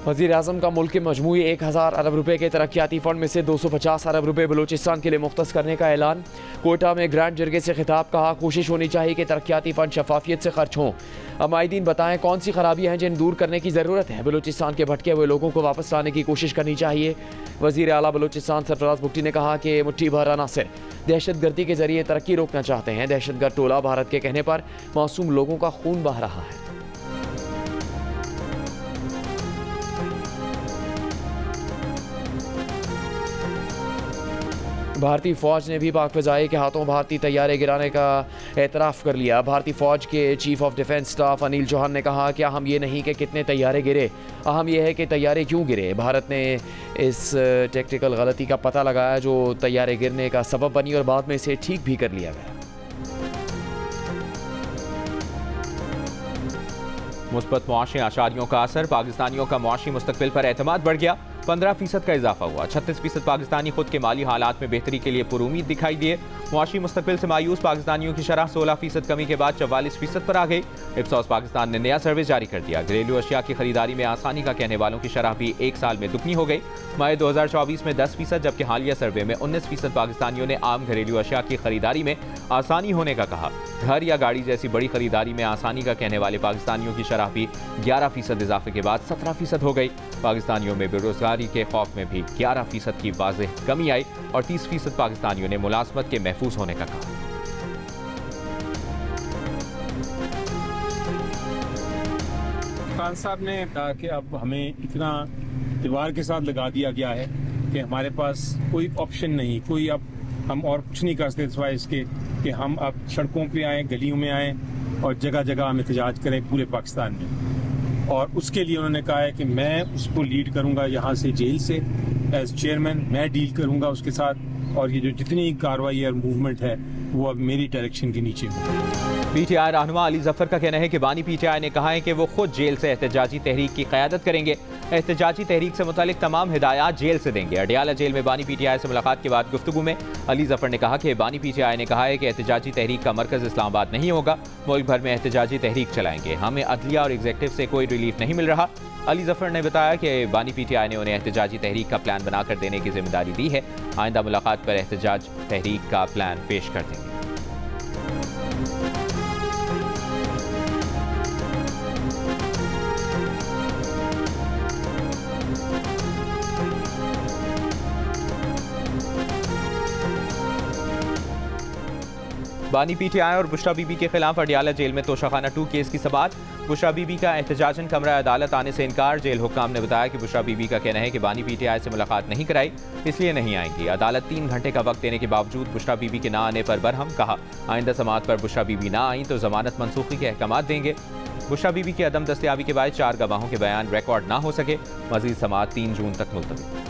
वज़ीर-ए-आज़म का मुल्क के मजमूई 1000 अरब रुपए के तरक्याती फ़ंड में से 250 अरब रुपए बलूचिस्तान के लिए मुख्तस करने का ऐलान। कोयटा में ग्रैंड जरगे से खिताब, कहा कोशिश होनी चाहिए कि तरक्याती फ़ंड शफाफियत से खर्च हों। अमायदीन बताएं कौन सी खराबियाँ हैं जिन्हें दूर करने की ज़रूरत है। बलूचिस्तान के भटके हुए लोगों को वापस लाने की कोशिश करनी चाहिए। वज़ीर आला बलूचिस्तान सरफराज भुट्टी ने कहा कि मुट्ठी भर अनासिर दहशतगर्दी के जरिए तरक्की रोकना चाहते हैं। दहशतगर्द टोला भारत के कहने पर मासूम लोगों का खून बह रहा है। भारतीय फ़ौज ने भी पाक फ़िज़ाई के हाथों भारतीय तैयारे गिराने का एतराफ़ कर लिया। भारतीय फ़ौज के chief of defence staff Anil Chauhan ने कहा कि अहम ये नहीं कि कितने तैयारे गिरे, अहम यह है कि तैयारे क्यों गिरे। भारत ने इस टेक्टिकल गलती का पता लगाया जो तैयारे गिरने का सबब बनी और बाद में इसे ठीक भी कर लिया गया। मुस्बत मुआशी आशारियों का असर, पाकिस्तानियों का मुआशी मुस्तकबिल पर एतमाद बढ़ गया। 15% का इजाफा हुआ। 36% पाकिस्तानी खुद के माली हालात में बेहतरी के लिए पुरुमीद दिखाई दिए। मुआशी मुस्तकबिल से मायूस पाकिस्तानियों की शरह 16% कमी के बाद 44% पर आ गई। इप्सॉस पाकिस्तान ने नया सर्वे जारी कर दिया। घरेलू अशिया की खरीदारी में आसानी का कहने वालों की शरह भी एक साल में दुगनी हो गई। मई 2024 में 10%, जबकि हालिया सर्वे में 19% पाकिस्तानियों ने आम घरेलू अशिया की खरीदारी में आसानी होने का कहा। घर या गाड़ी जैसी बड़ी खरीदारी में आसानी का कहने वाले पाकिस्तानियों की शरह भी 11% इजाफे के बाद 17% हो गई। पाकिस्तानियों में बेरोजगारी के खौफ में भी 11% की वाज़ेह कमी आई और 30% पाकिस्तानियों ने मुलाजमत के महफूज होने का कहा। खान साहब ने कहा कि अब हमें इतना दीवार के साथ लगा दिया गया है कि हमारे पास कोई ऑप्शन नहीं, कोई अब हम और कुछ नहीं कर सकते सिवाय इसके कि हम अब सड़कों पे आए, गलियों में आए और जगह जगह हम एहतजाज करें पूरे पाकिस्तान में। और उसके लिए उन्होंने कहा है कि मैं उसको लीड करूंगा यहाँ से जेल से एज चेयरमैन, मैं डील करूंगा उसके साथ और ये जो जितनी कार्रवाई और मूवमेंट है वो अब मेरी डायरेक्शन के नीचे होगी। पीटीआई रहनुमा अली जफर का कहना है कि बानी पीटीआई ने कहा है कि वो खुद जेल से एहतजाजी तहरीक की क़यादत करेंगे। एहतजाजी तहरीक से मुतालिक तमाम हिदायत जेल से देंगे। अडियाला जेल में बानी पीटीआई से मुलाकात के बाद गुफ्तगू में अली जफर ने कहा कि बानी पीटीआई ने कहा है कि एहतजाजी तहरीक का मरकज़ इस्लामाबाद नहीं होगा, मुल्क भर में एहतजाजी तहरीक चलाएंगे। हमें अदलिया और एग्जीक्यूटिव से कोई रिलीफ नहीं मिल रहा। अली जफर ने बताया कि बानी पीटीआई ने उन्हें एहतजाजी तहरीक का प्लान बनाकर देने की जिम्मेदारी दी है। आइंदा मुलाकात पर एहतजाज तहरीक का प्लान पेश कर देंगे। बानी पीटीआई और बुशरा बीबी के खिलाफ अडियाला जेल में तोशाखाना 2 केस की समाअत। बुशरा बीबी का एहतजाजन कमरा अदालत आने से इनकार। जेल हुक्काम ने बताया कि बुशरा बीबी का कहना है कि बानी पीटीआई से मुलाकात नहीं कराई, इसलिए नहीं आएंगी। अदालत 3 घंटे का वक्त देने के बावजूद बुशरा बीबी के ना आने पर बरहम। कहा आइंदा समाअत पर बुशरा बीबी ना आई तो जमानत मनसूखी के अहकाम देंगे। बुशरा बीबी की अदम दस्तयाबी के बाद 4 गवाहों के बयान रिकॉर्ड ना हो सके। मजीद समाअत 3 जून तक मुलतवी।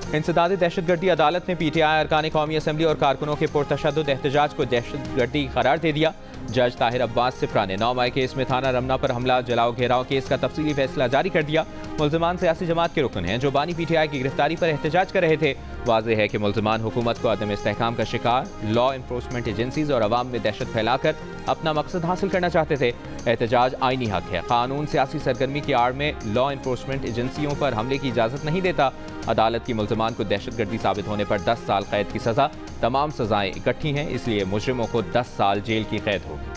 इंसदाद दहशतगर्दी अदालत ने पीटीआई अरकान कौमी असम्बली और कारकुनों के पुरतशद्दुद एहतजाज को दहशतगर्दी करार दे दिया। जज ताहिर अब्बास सिफरा ने 9 मई केस में थाना रमना पर हमला जलाओ घेराव केस का तफसीली फैसला जारी कर दिया। मुल्ज़िमान सियासी जमात के रुकन हैं जो बानी पीटीआई की गिरफ्तारी पर एहतजाज कर रहे थे। वाज़ेह है कि मुल्ज़िमान हुकूमत को अदम इस्तेहकाम का शिकार, लॉ इन्फोर्समेंट एजेंसीज और अवाम में दहशत फैलाकर अपना मकसद हासिल करना चाहते थे। एहतजाज आईनी हक है। कानून सियासी सरगर्मी की आड़ में लॉ इन्फोर्समेंट एजेंसियों पर हमले की इजाज़त नहीं देता। अदालत की मुल्ज़िमान को दहशतगर्दी साबित होने पर 10 साल कैद की सज़ा। तमाम सज़ाएं इकट्ठी हैं, इसलिए मुजरिमों को 10 साल जेल की कैद होगी।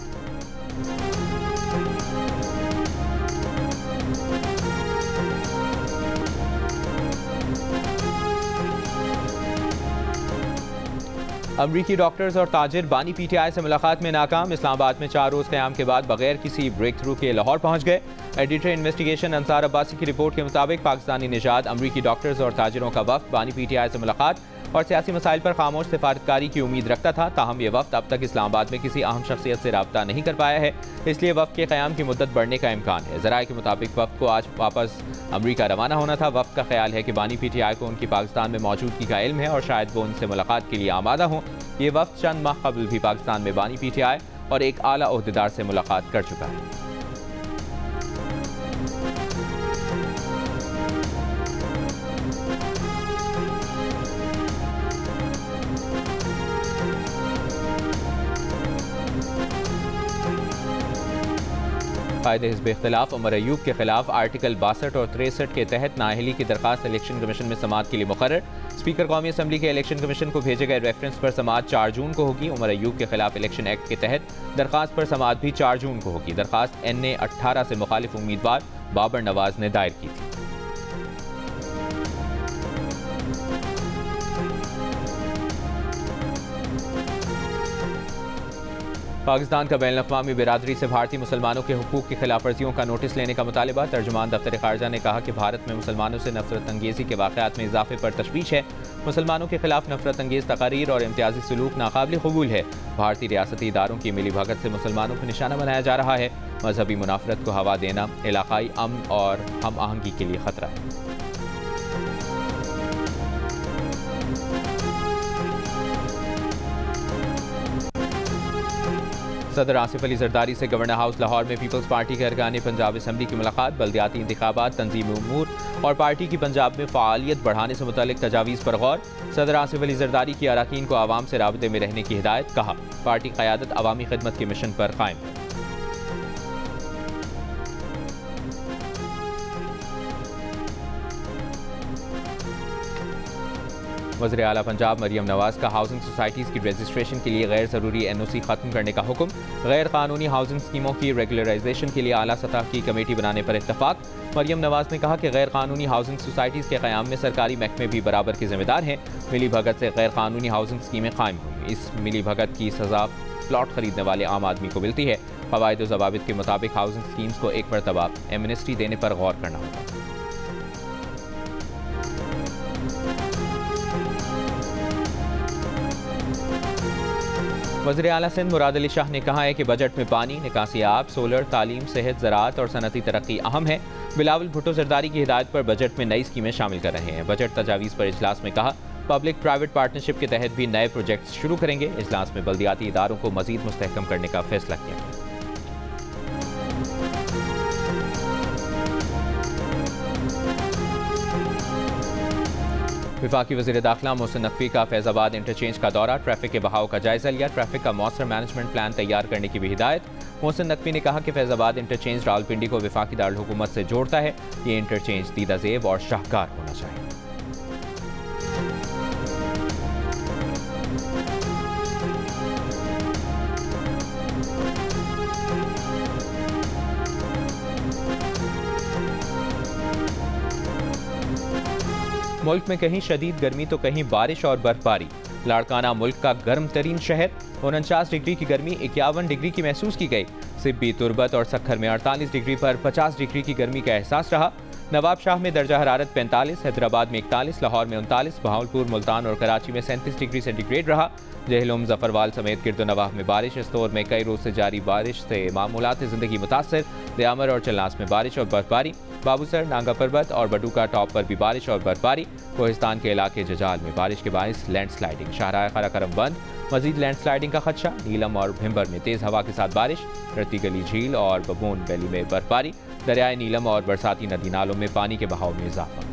अमरीकी डॉक्टर्स और ताजिर बानी पीटीआई से मुलाकात में नाकाम। इस्लामाबाद में 4 रोज़ क़याम के बाद बगैर किसी ब्रेक थ्रू के लाहौर पहुंच गए। एडिटर इन्वेस्टिगेशन अंसार अब्बासी की रिपोर्ट के मुताबिक पाकिस्तानी निजात अमरीकी डॉक्टर्स और ताजिरों का वफ्द बानी पीटीआई से मुलाकात और सियासी मसाइल पर खामोश सिफारतकारी की उम्मीद रखता था। ताहम यह वफ्द अब तक इस्लामाबाद में किसी अहम शख्सियत से रब्ता नहीं कर पाया है, इसलिए वफ्द के क़याम की मुद्दत बढ़ने का इम्कान है। ज़राए के मुताबिक वफ्द को आज वापस अमरीका रवाना होना था। वफ्द का ख्याल है कि बानी पीटीआई को उनकी पाकिस्तान में मौजूदगी का इल्म है और शायद वो उनसे मुलाकात के लिए आमादा हों। ये वफ्द चंद माह कबल भी पाकिस्तान में बानी पीटीआई और एक आला ओहदेदार से मुलाकात कर चुका है। कायदे हिज़्ब इख्तिलाफ उमर अयूब के खिलाफ आर्टिकल 62 और 63 के तहत नाअहली की दरखास्त इलेक्शन कमीशन में समाअत के लिए मुकर्रर। स्पीकर कौमी असम्बली के इलेक्शन कमीशन को भेजे गए रेफरेंस पर समाअत 4 जून को होगी। उमर अयूब के खिलाफ इलेक्शन एक्ट के तहत दरखास्त पर समाअत भी 4 जून को होगी। दरखास्त NA 18 से मुखालिफ उम्मीदवार बाबर नवाज ने दायर की थी। पाकिस्तान का बैनुल-अक़वामी बिरादरी से भारतीय मुसलमानों के हुकूक की खिलाफ वर्जियों का नोटिस लेने का मुतालिबा। तर्जुमान दफ्तर खारजा ने कहा कि भारत में मुसलमानों से नफरत अंगेज़ी के वाक़यात में इजाफे पर तशवीश है। मुसलमानों के खिलाफ नफरत अंगेज़ तकारीर और इम्तियाजी सलूक नाकाबिल कबूल है। भारतीय रियासती इदारों की मिली भगत से मुसलमानों को निशाना बनाया जा रहा है। मजहबी मुनाफरत को हवा देना इलाकाई अमन और हम आहंगी के लिए खतरा है। सदर आसिफ अली जरदारी से गवर्नर हाउस लाहौर में पीपल्स पार्टी के अरकान पंजाब असम्बली की मुलाकात। बल्दियाती इंतखाबात, तंजीमी उमूर और पार्टी की पंजाब में फ़ालियत बढ़ाने से मुतल्लिक तजावीज़ पर गौर। सदर आसिफ अली जरदारी की अरकान को आवाम से राबते में रहने की हिदायत। कहा, पार्टी क़यादत अवामी खिदमत के मिशन पर कायम है। वज़ीर आला पंजाब मरियम नवाज का हाउसिंग सोसाइटीज़ की रजिस्ट्रेशन के लिए गैर ज़रूरी NOC ख़त्म करने का हुक्म। गैर कानूनी हाउसिंग स्कीमों की रेगुलराइजेशन के लिए आला सतह की कमेटी बनाने पर इत्तफाक। मरियम नवाज ने कहा कि गैर कानूनी हाउसिंग सोसाइटीज़ के क़याम में सरकारी महकमे भी बराबर के जिम्मेदार हैं। मिली भगत से गैर कानूनी हाउसिंग स्कीमें कायम हुई। इस मिली भगत की सज़ा प्लॉट खरीदने वाले आम आदमी को मिलती है। क़वाइद व ज़वाबित के मुताबिक हाउसिंग स्कीम्स को एक मरतबा एमनेस्टी देने पर गौर करना होगा। वज़ीर आला सिंध मुराद अली शाह ने कहा है कि बजट में पानी, निकासी आब, सोलर, तालीम, सेहत, ज़राअत और सनती तरक्की अहम है। बिलावल भुट्टो जरदारी की हिदायत पर बजट में नई स्कीमें शामिल कर रहे हैं। बजट तजावीज़ पर इजलास में कहा, पब्लिक प्राइवेट पार्टनरशिप के तहत भी नए प्रोजेक्ट्स शुरू करेंगे। इजलास में बल्दियाती इदारों को मजीद मुस्तहकम करने का फैसला किया गया। वफाकी वज़ीर दाखिला मोहसिन नकवी का फैज़ाबाद इंटरचेंज का दौरा। ट्रैफिक के बहाव का जायजा लिया। ट्रैफिक का मौसर मैनेजमेंट प्लान तैयार करने की भी हिदायत। मोहसिन नकवी ने कहा कि फैज़ाबाद इंटरचेंज रावलपिंडी को वफाकी दारुल हुकूमत से जोड़ता है। ये इंटरचेंज दीदा ज़ेब और शाहकार होना चाहिए। मुल्क में कहीं शदीद गर्मी तो कहीं बारिश और बर्फबारी। लाड़काना मुल्क का गर्म तरीन शहर। 49 डिग्री की गर्मी 51 डिग्री की महसूस की गई। सिब्बी, तुरबत और सक्खर में 48 डिग्री पर 50 डिग्री की गर्मी का एहसास रहा। नवाब शाह में दर्जा हरारत 45, हैदराबाद में 41, लाहौर में 39, बहावलपुर, मुल्तान और कराची में 37 डिग्री सेंटीग्रेड रहा। जहलुम, जफरवाल समेत गिरदो नवाह में बारिश। इस्तौर में कई रोज से जारी बारिश से मामूलात ज़िंदगी मुतासर। दयामर और चलनास में बारिश और बर्फबारी। बाबूसर, नांगा पर्वत और बडूका टॉप पर भी बारिश और बर्फबारी। कोहिस्तान के इलाके जजाल में बारिश के बायस लैंडस्लाइडिंग। शाहराह कराकरम बंद, मजीद लैंडस्लाइडिंग का खदशा। नीलम और भिम्बर में तेज़ हवा के साथ बारिश। रत्ती गली झील और बबून वैली में बर्फबारी। दरियाए नीलम और बरसाती नदी नालों में पानी के बहाव में इजाफा।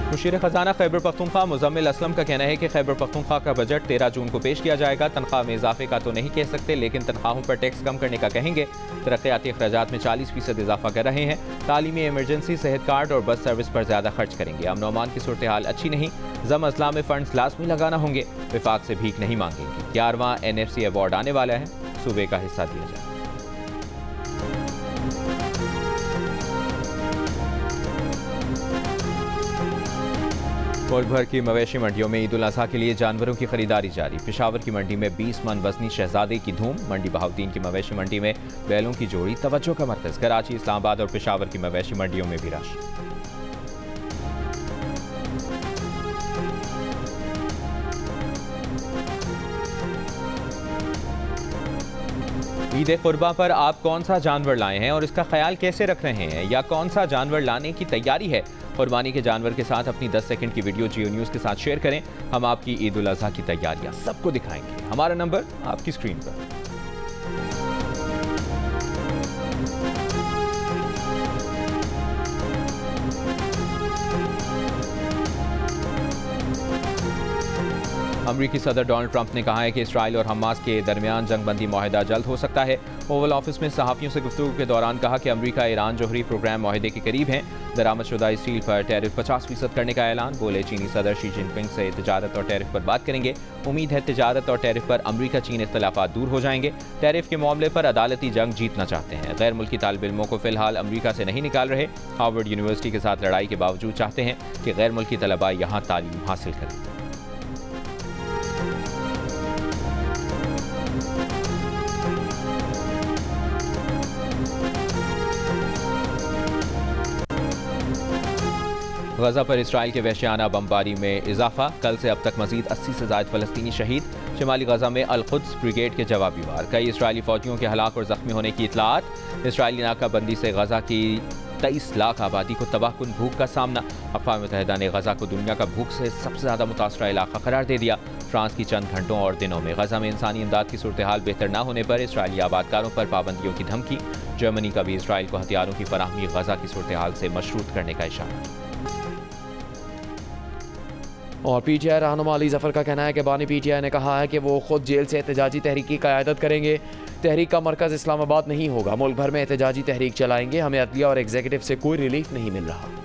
मुशीर खजाना खैबर पख्तूनख्वा मुजम्मिल असलम का कहना है कि खैबर पख्तूनख्वा का बजट 13 जून को पेश किया जाएगा। तनख्वाह में इजाफे का तो नहीं कह सकते, लेकिन तनख्वाहों पर टैक्स कम करने का कहेंगे। तरक्याती अखराजात में 40% इजाफा कर रहे हैं। तालीमी इमरजेंसी, सेहत कार्ड और बस सर्विस पर ज़्यादा खर्च करेंगे। अमन अमान की सूरत हाल अच्छी नहीं। जम अजला में फंड्स लाजमी लगाना होंगे। विफाक से भीख नहीं मांगेंगे। 11वां NFC अवार्ड आने वाला है, सूबे का हिस्सा दिया जाए। मुल्क भर की मवेशी मंडियों में ईद उल अज़हा के लिए जानवरों की खरीदारी जारी। पेशावर की मंडी में 20 मन वजनी शहजादे की धूम। मंडी बहाउद्दीन की मवेशी मंडी में बैलों की जोड़ी तवज्जो का मरकज। कराची, इस्लामाबाद और पेशावर की मवेशी मंडियों में भी रश। ईद कुर्बा पर आप कौन सा जानवर लाए हैं और इसका ख्याल कैसे रख रहे हैं, या कौन सा जानवर लाने की तैयारी है? कुर्बानी के जानवर के साथ अपनी 10 सेकंड की वीडियो जियो न्यूज़ के साथ शेयर करें। हम आपकी ईद उल अज़हा की तैयारियां सबको दिखाएंगे। हमारा नंबर आपकी स्क्रीन पर। अमरीकी सदर डोनाल्ड ट्रंप ने कहा है कि इसराइल और हमास के दरमियान जंगबंदी मुआहदा जल्द हो सकता है। ओवल ऑफिस में सहाफ़ियों से गुफ्तगू के दौरान कहा कि अमरीका ईरान जोहरी प्रोग्राम मुआहदे के करीब हैं। दरामदशुदा स्टील पर टैरिफ 50% करने का ऐलान। बोले चीनी सदर शी जिनपिंग से तिजारत और टैरिफ पर बात करेंगे। उम्मीद है तिजारत और टैरिफ पर अमरीका चीन इख्तलाफात दूर हो जाएंगे। टैरिफ के मामले पर अदालती जंग जीतना चाहते हैं। गैर मुल्की तालिब इल्मों को फिलहाल अमरीका से नहीं निकाल रहे। हार्वर्ड यूनिवर्सिटी के साथ लड़ाई के बावजूद चाहते हैं कि गैर मुल्की तलबा यहाँ तालीम हासिल करें। गजा पर इसराइल के वहशियाना बमबारी में इजाफा। कल से अब तक मजीद 80 से ज़ायद फ़लस्तीनी शहीद। शिमाली गजा में अल-कुद्स ब्रिगेड के जवाबी वार। कई इसराइली फ़ौजियों के हलाक और ज़ख्मी होने की इतलात। इसराइली नाकाबंदी से गजा की 23 लाख आबादी को तबाहकुन भूख का सामना। अक़वाम मुत्तहिदा ने गजा को दुनिया का भूख से सबसे ज़्यादा मुतासरा इलाका करार दे दिया। फ्रांस की चंद घंटों और दिनों में गजा में इंसानी इमदाद की सूरत हाल बेहतर न होने पर इसराइली आबादकारों पर पाबंदियों की धमकी। जर्मनी का भी इसराइल को हथियारों की फराहमी गजा की सूरत हाल से मशरूत करने का इशारा। और PTI रहनुमा अली जफ़र का कहना है कि बानी PTI ने कहा है कि वो खुद जेल से एहतजाजी तहरीक की क़यादत करेंगे। तहरीक का मरकज़ इस्लामाबाद नहीं होगा। मुल्क भर में एहतजाजी तहरीक चलाएंगे। हमें अदलिया और एग्जीक्यूटिव से कोई रिलीफ नहीं मिल रहा।